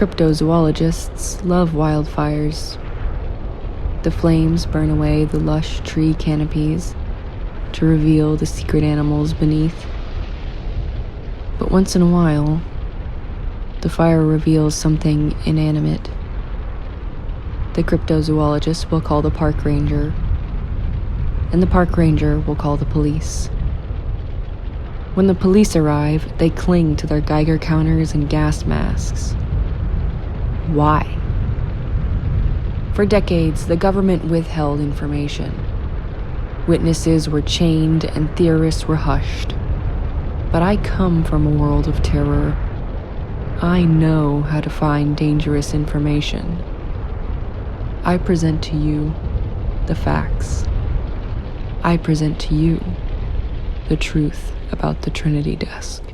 Cryptozoologists love wildfires. The flames burn away the lush tree canopies to reveal the secret animals beneath. But once in a while, the fire reveals something inanimate. The cryptozoologist will call the park ranger, and the park ranger will call the police. When the police arrive, they cling to their Geiger counters and gas masks. Why? For decades, the government withheld information. Witnesses were chained and theorists were hushed. But I come from a world of terror. I know how to find dangerous information. I present to you the facts. I present to you the truth about the Trinity Desk.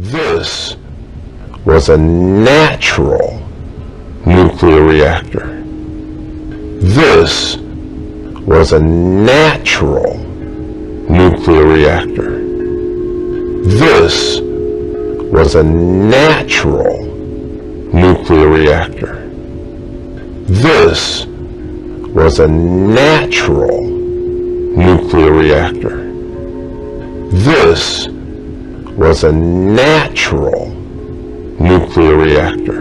This was a natural nuclear reactor. This was a natural nuclear reactor. This was a natural nuclear reactor. This was a natural nuclear reactor. This was a natural nuclear reactor.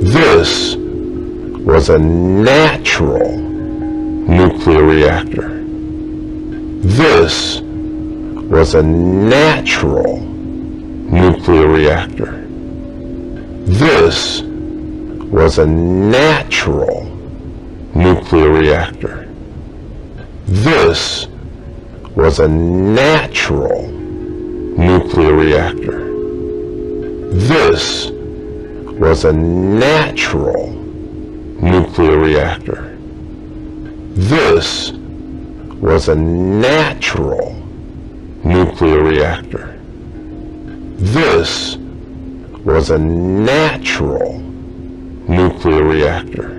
This was a natural nuclear reactor. This was a natural nuclear reactor. This was a natural nuclear reactor. This was a natural nuclear reactor. This was a natural nuclear reactor. This was a natural nuclear reactor. This was a natural nuclear reactor.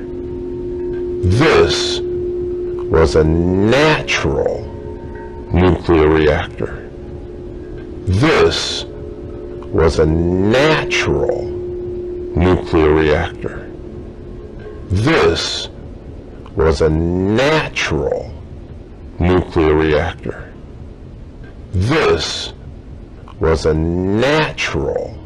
This was a natural nuclear reactor. This was a natural nuclear reactor. This was a natural nuclear reactor. This was a natural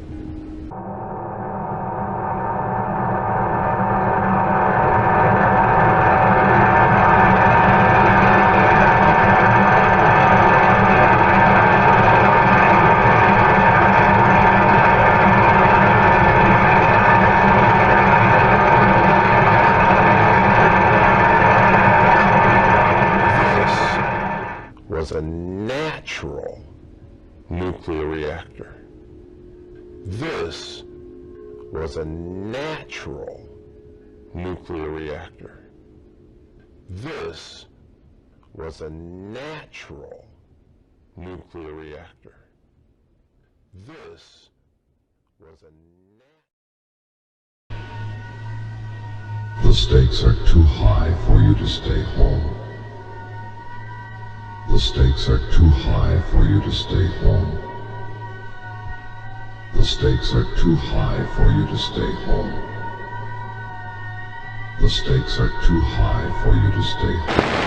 was a natural nuclear reactor. This was a natural nuclear reactor. This was a natural nuclear reactor. This was a The stakes are too high for you to stay home. The stakes are too high for you to stay home. The stakes are too high for you to stay home. The stakes are too high for you to stay home.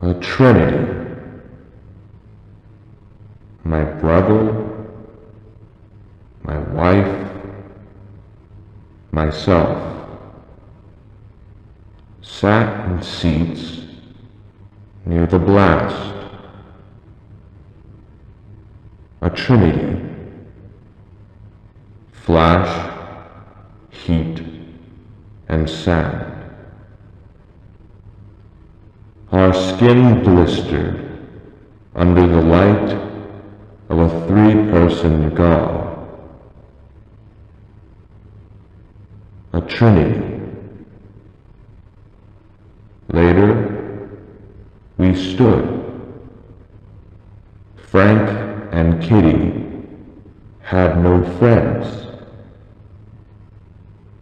A trinity. My brother, my wife, myself. sat in seats near the blast. A trinity. Flash, heat, and sand. Our skin blistered under the light of a 3-person gull. A trinity. Later, we stood. Frank and Kitty had no friends,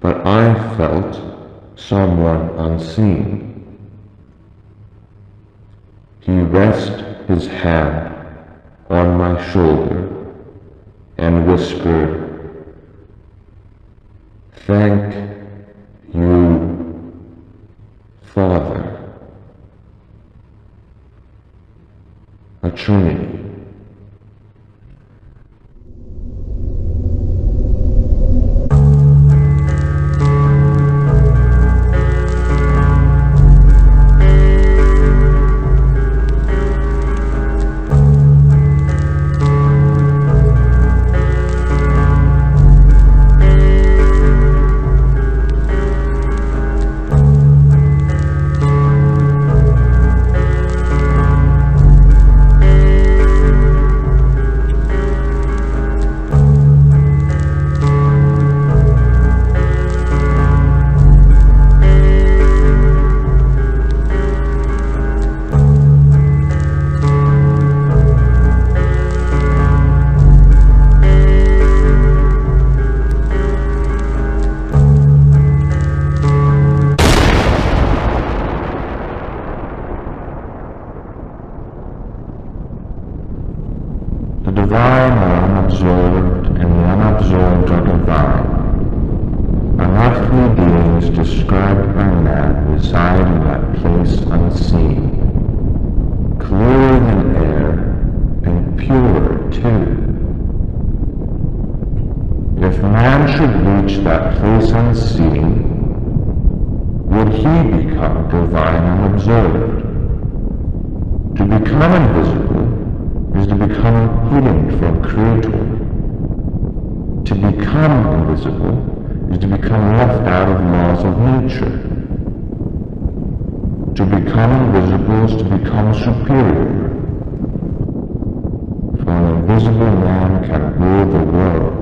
but I felt someone unseen. He rested his hand on my shoulder and whispered, "Thank you, Father." A trinity. The divine are unabsorbed, and the unabsorbed are divine. Unearthly beings described by man reside in that place unseen, clearer than air, and purer too. If man should reach that place unseen, would he become divine unobserved? To become invisible is to become hidden from Creator. To become invisible is to become left out of laws of nature. To become invisible is to become superior. For an invisible man can rule the world.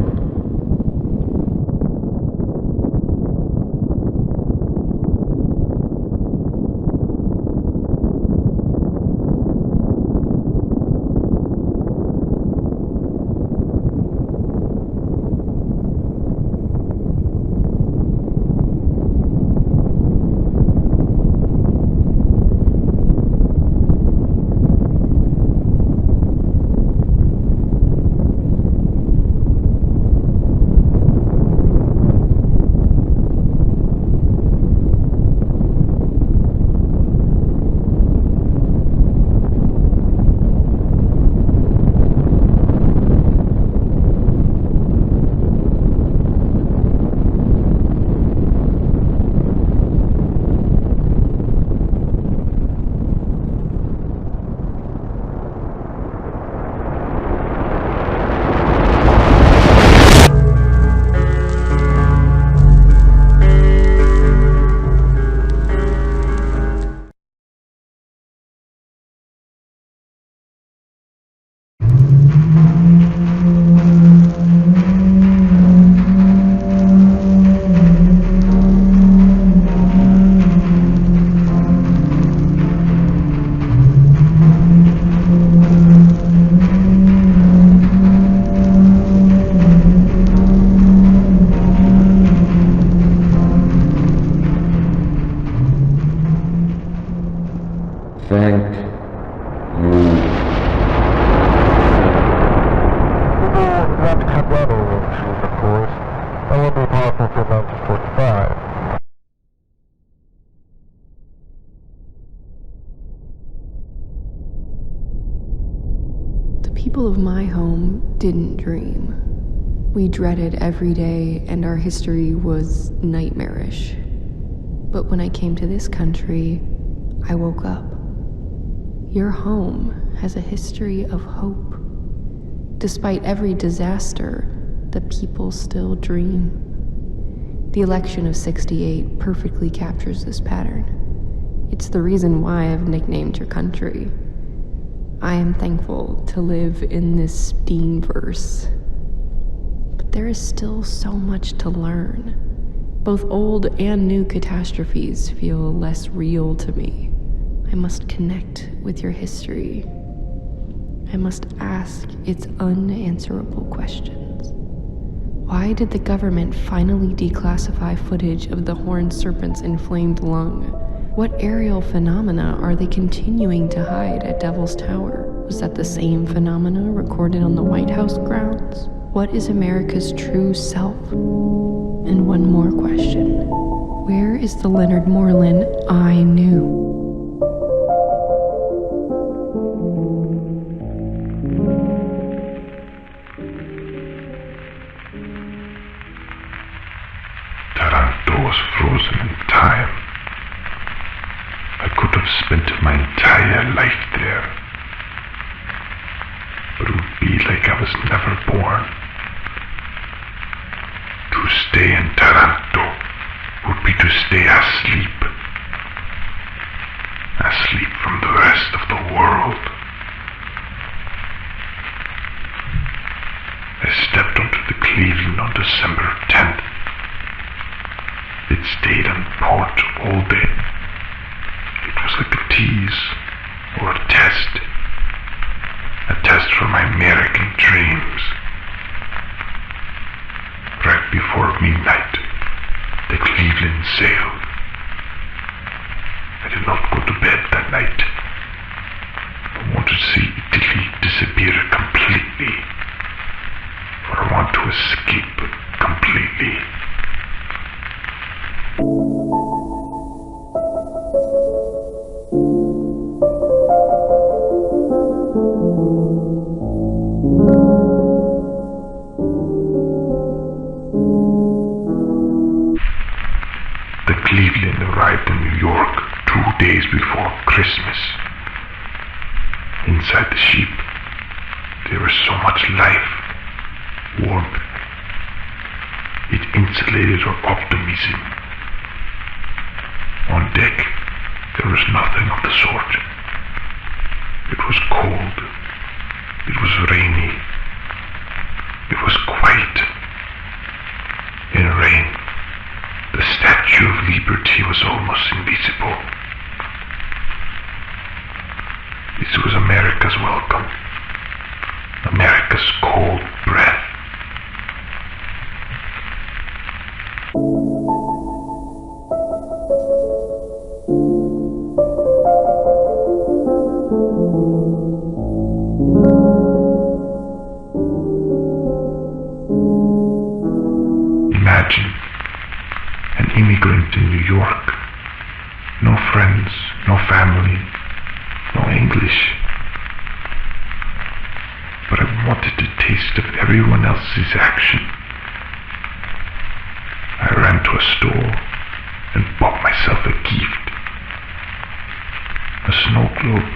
Thank you. Not to cut that over issues, of course. That won't be possible till 1945. The people of my home didn't dream. We dreaded every day, and our history was nightmarish. But when I came to this country, I woke up. Your home has a history of hope. Despite every disaster, the people still dream. The election of '68 perfectly captures this pattern. It's the reason why I've nicknamed your country. I am thankful to live in this Steamverse. But there is still so much to learn. Both old and new catastrophes feel less real to me. I must connect with your history. I must ask its unanswerable questions. Why did the government finally declassify footage of the horned serpent's inflamed lung? What aerial phenomena are they continuing to hide at Devil's Tower? Was that the same phenomena recorded on the White House grounds? What is America's true self? And one more question. Where is the Leonard Moreland I knew? Taranto was frozen in time. I could have spent my entire life there, but it would be like I was never born. To stay in Taranto would be to stay asleep. Asleep from the rest of the world. I stepped onto the Cleveland on December 10th. It stayed on port all day. It was like a tease or a test. A test for my American dreams. Right before midnight, the Cleveland sailed. I did not go to bed that night. I wanted to see Italy disappear completely. For I want to escape completely. The Cleveland arrived in New York 2 days before Christmas. Inside the ship, there was so much life, warmth. It insulated our optimism. On deck, there was nothing of the sort. It was cold. It was rainy. It was quiet. In rain, the Statue of Liberty was almost invisible. This was America's welcome. America's cold breath. Imagine an immigrant in New York. No friends, no family, no English. But I wanted a taste of everyone else's action. I ran to a store and bought myself a gift. A snow globe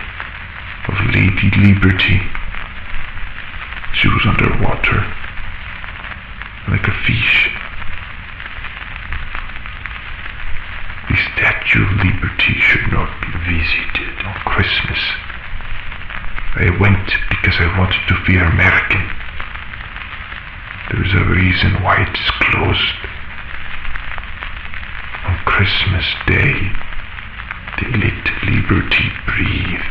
of Lady Liberty. She was underwater, like a fish. The Statue of Liberty should not be visited on Christmas. I went because I wanted to feel American. There is a reason why it is closed. On Christmas Day, they let liberty breathe.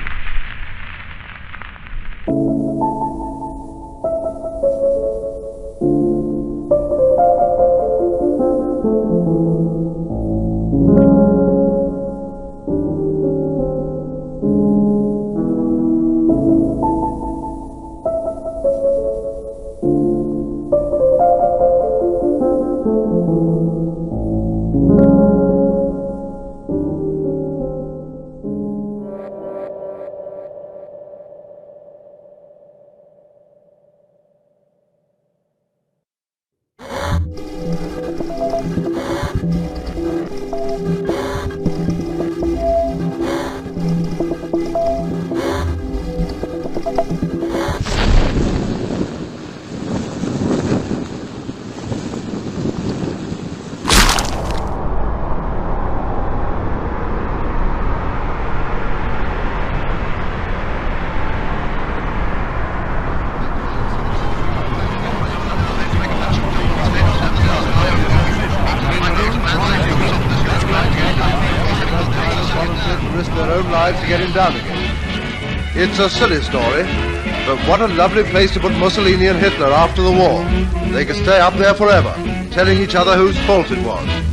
lives to get him down again. It's a silly story, but what a lovely place to put Mussolini and Hitler after the war. They could stay up there forever, telling each other whose fault it was.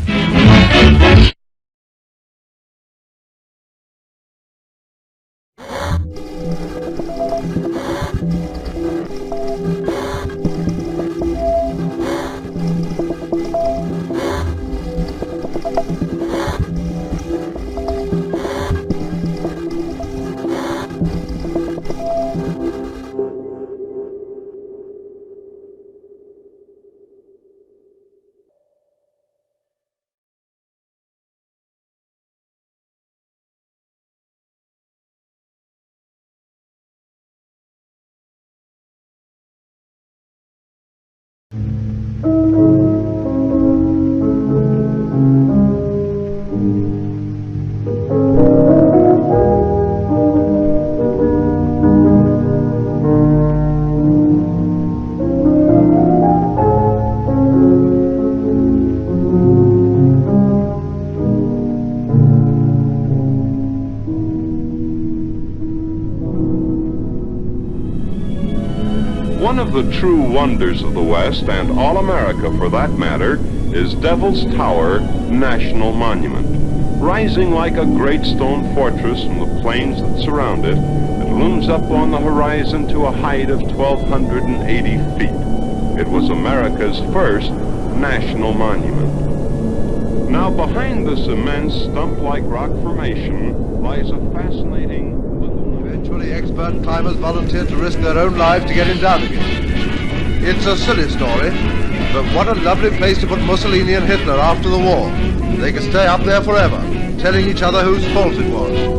One of the true wonders of the West, and all America for that matter, is Devil's Tower National Monument. Rising like a great stone fortress from the plains that surround it, it looms up on the horizon to a height of 1,280 feet. It was America's first national monument. Now behind this immense stump-like rock formation lies a fascinating... Eventually, expert climbers volunteered to risk their own lives to get him down again. It's a silly story, but what a lovely place to put Mussolini and Hitler after the war. They could stay up there forever, telling each other whose fault it was.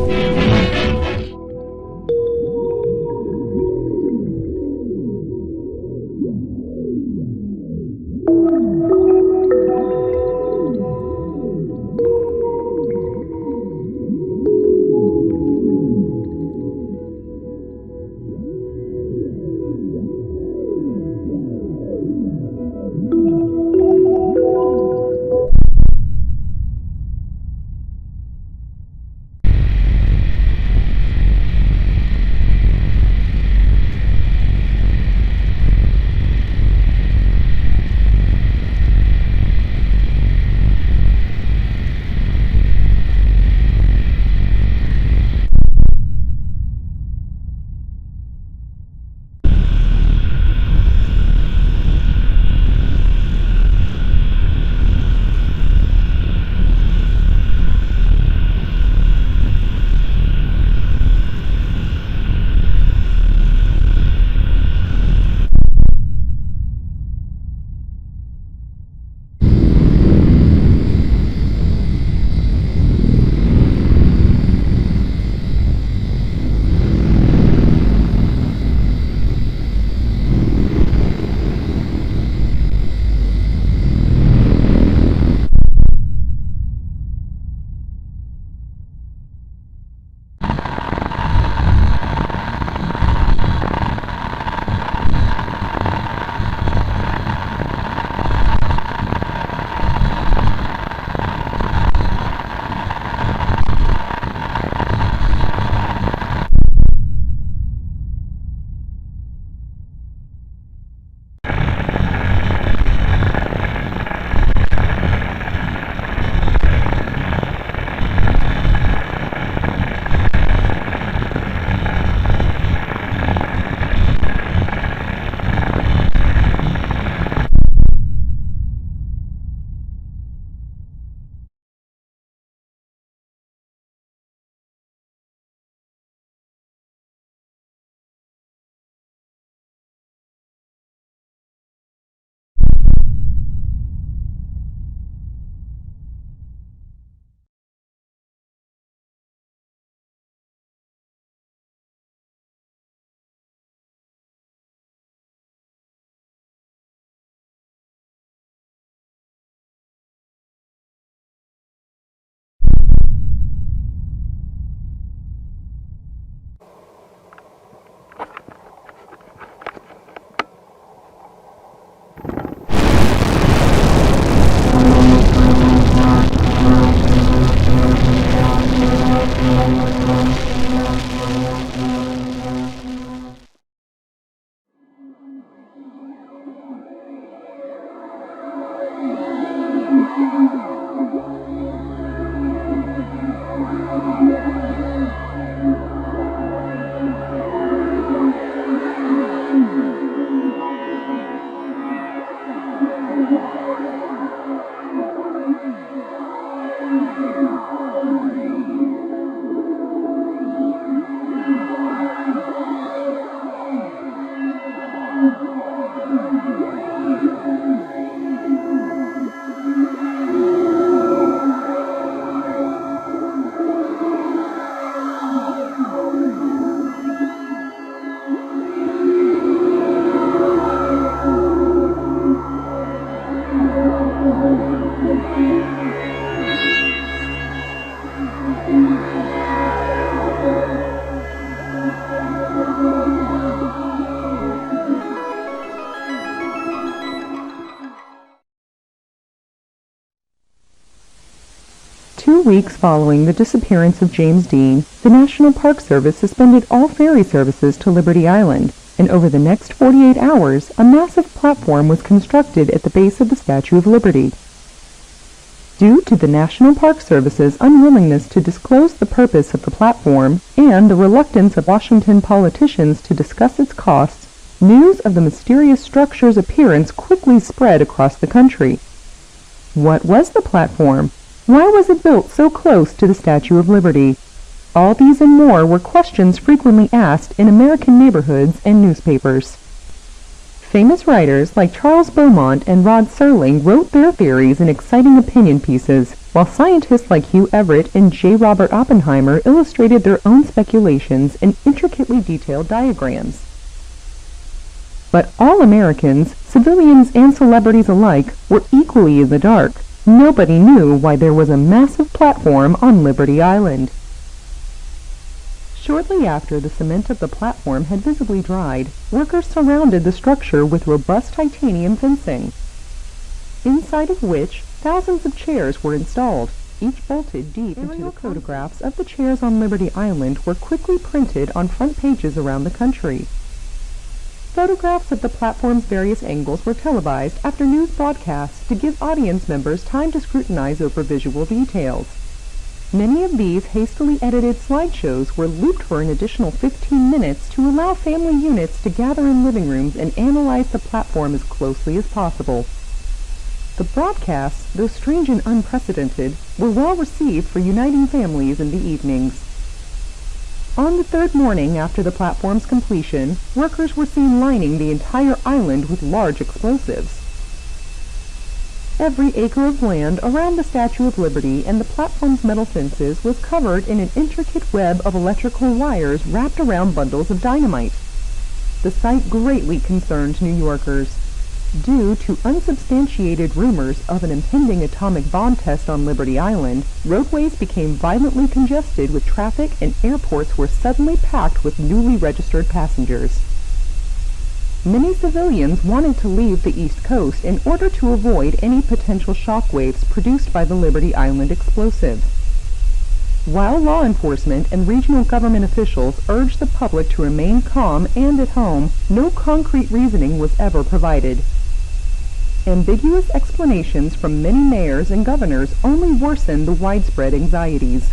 2 weeks following the disappearance of James Dean, the National Park Service suspended all ferry services to Liberty Island, and over the next 48 hours, a massive platform was constructed at the base of the Statue of Liberty. Due to the National Park Service's unwillingness to disclose the purpose of the platform and the reluctance of Washington politicians to discuss its costs, news of the mysterious structure's appearance quickly spread across the country. What was the platform? Why was it built so close to the Statue of Liberty? All these and more were questions frequently asked in American neighborhoods and newspapers. Famous writers like Charles Beaumont and Rod Serling wrote their theories in exciting opinion pieces, while scientists like Hugh Everett and J. Robert Oppenheimer illustrated their own speculations in intricately detailed diagrams. But all Americans, civilians and celebrities alike, were equally in the dark. Nobody knew why there was a massive platform on Liberty Island. Shortly after the cement of the platform had visibly dried, workers surrounded the structure with robust titanium fencing, inside of which thousands of chairs were installed, each bolted deep into the photographs of the chairs on Liberty Island were quickly printed on front pages around the country. Photographs of the platform's various angles were televised after news broadcasts to give audience members time to scrutinize over visual details. Many of these hastily edited slideshows were looped for an additional 15 minutes to allow family units to gather in living rooms and analyze the platform as closely as possible. The broadcasts, though strange and unprecedented, were well received for uniting families in the evenings. On the third morning after the platform's completion, workers were seen lining the entire island with large explosives. Every acre of land around the Statue of Liberty and the platform's metal fences was covered in an intricate web of electrical wires wrapped around bundles of dynamite. The sight greatly concerned New Yorkers. Due to unsubstantiated rumors of an impending atomic bomb test on Liberty Island, roadways became violently congested with traffic and airports were suddenly packed with newly registered passengers. Many civilians wanted to leave the East Coast in order to avoid any potential shockwaves produced by the Liberty Island explosive. While law enforcement and regional government officials urged the public to remain calm and at home, no concrete reasoning was ever provided. Ambiguous explanations from many mayors and governors only worsened the widespread anxieties.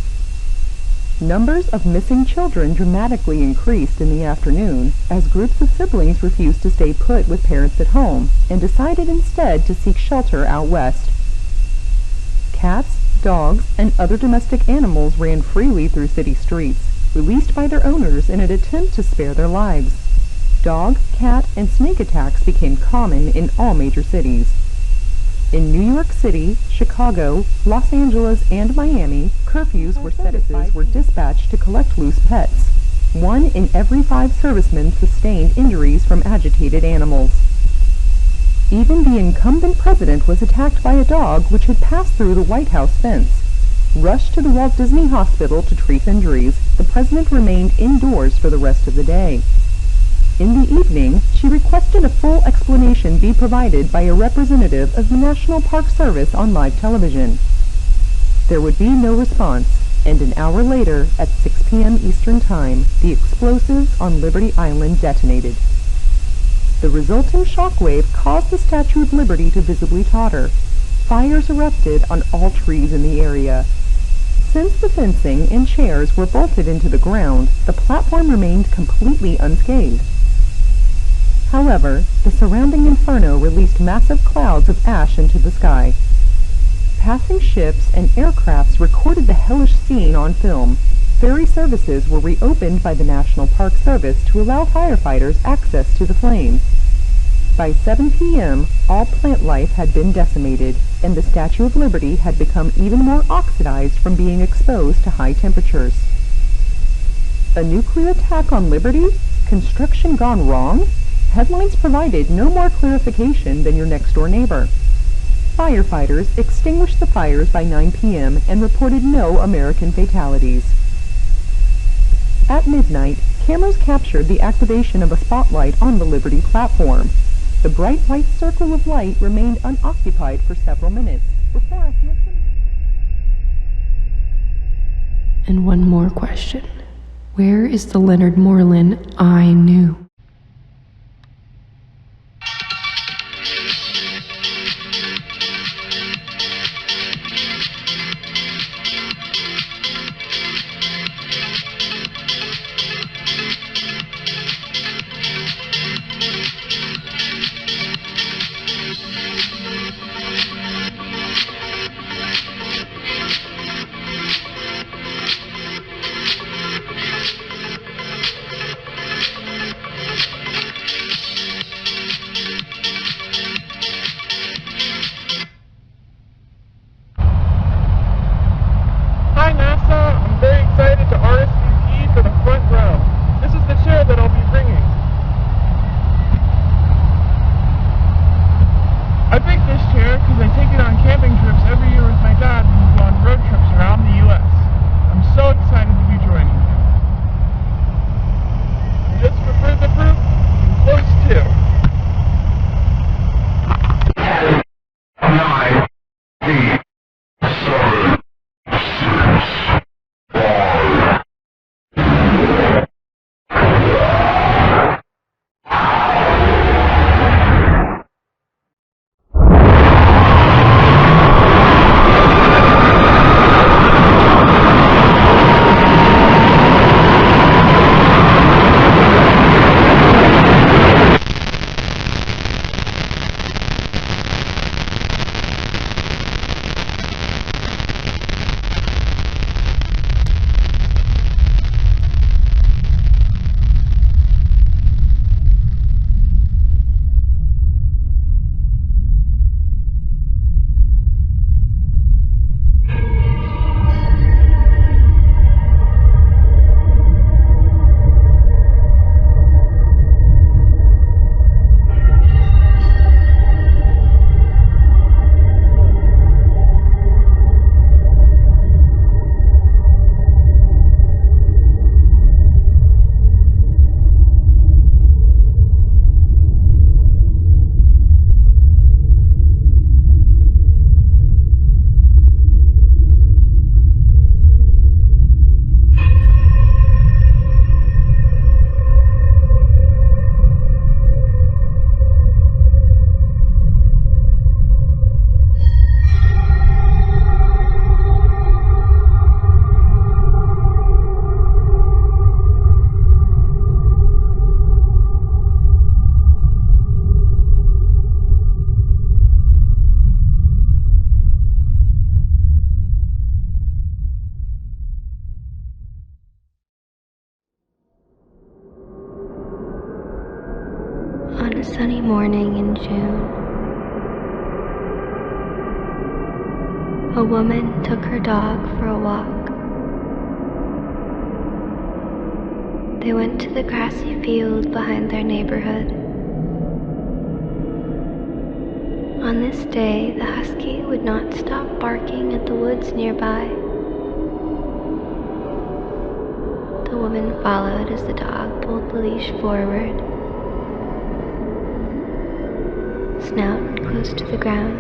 Numbers of missing children dramatically increased in the afternoon as groups of siblings refused to stay put with parents at home and decided instead to seek shelter out west. Cats, dogs, and other domestic animals ran freely through city streets, released by their owners in an attempt to spare their lives. Dog, cat, and snake attacks became common in all major cities. In New York City, Chicago, Los Angeles, and Miami, curfews were dispatched to collect loose pets. 1 in every 5 servicemen sustained injuries from agitated animals. Even the incumbent president was attacked by a dog which had passed through the White House fence. Rushed to the Walt Disney Hospital to treat injuries, the president remained indoors for the rest of the day. In the evening, she requested a full explanation be provided by a representative of the National Park Service on live television. There would be no response, and an hour later, at 6 p.m. Eastern Time, the explosives on Liberty Island detonated. The resulting shockwave caused the Statue of Liberty to visibly totter. Fires erupted on all trees in the area. Since the fencing and chairs were bolted into the ground, the platform remained completely unscathed. However, the surrounding inferno released massive clouds of ash into the sky. Passing ships and aircrafts recorded the hellish scene on film. Ferry services were reopened by the National Park Service to allow firefighters access to the flames. By 7 p.m., all plant life had been decimated, and the Statue of Liberty had become even more oxidized from being exposed to high temperatures. A nuclear attack on Liberty? Construction gone wrong? Headlines provided no more clarification than your next-door neighbor. Firefighters extinguished the fires by 9 p.m. and reported no American fatalities. At midnight, cameras captured the activation of a spotlight on the Liberty platform. The bright white circle of light remained unoccupied for several minutes before a handsome... And one more question. Where is the Leonard Moreland I knew? Hi NASA, I'm very excited to RSVP for the front row. This is the chair that I'll be bringing. I picked this chair because I take it on camping trips every year with my dad when we go on road trips around the U.S. I'm so excited to be joining him. And just for further proof, I'm close too. 9, 8, 7, 6, 5. On a sunny morning in June, a woman took her dog for a walk. They went to the grassy field behind their neighborhood. On this day, the husky would not stop barking at the woods nearby. The woman followed as the dog pulled the leash forward, snout close to the ground.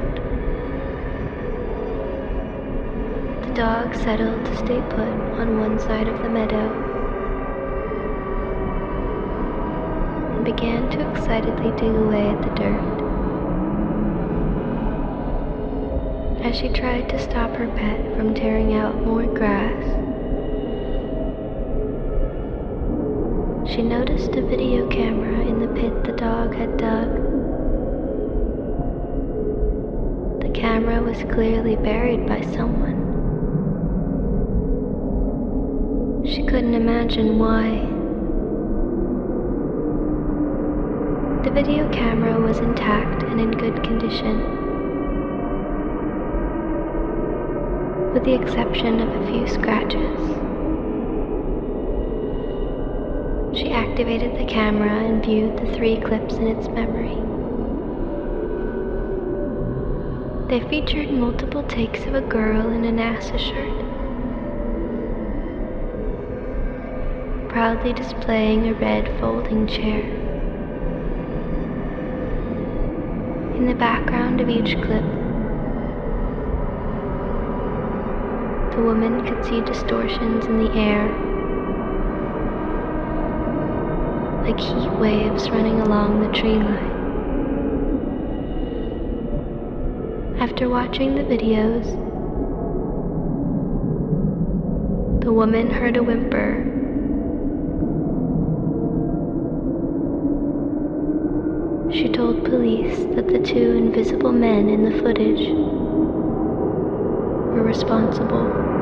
The dog settled to stay put on one side of the meadow and began to excitedly dig away at the dirt. As she tried to stop her pet from tearing out more grass, she noticed a video camera in the pit the dog had dug. The camera was clearly buried by someone. She couldn't imagine why. The video camera was intact and in good condition, with the exception of a few scratches. She activated the camera and viewed the 3 clips in its memory. They featured multiple takes of a girl in a NASA shirt, proudly displaying a red folding chair. In the background of each clip, the woman could see distortions in the air, like heat waves running along the tree line. After watching the videos, the woman heard a whimper. She told police that the two invisible men in the footage were responsible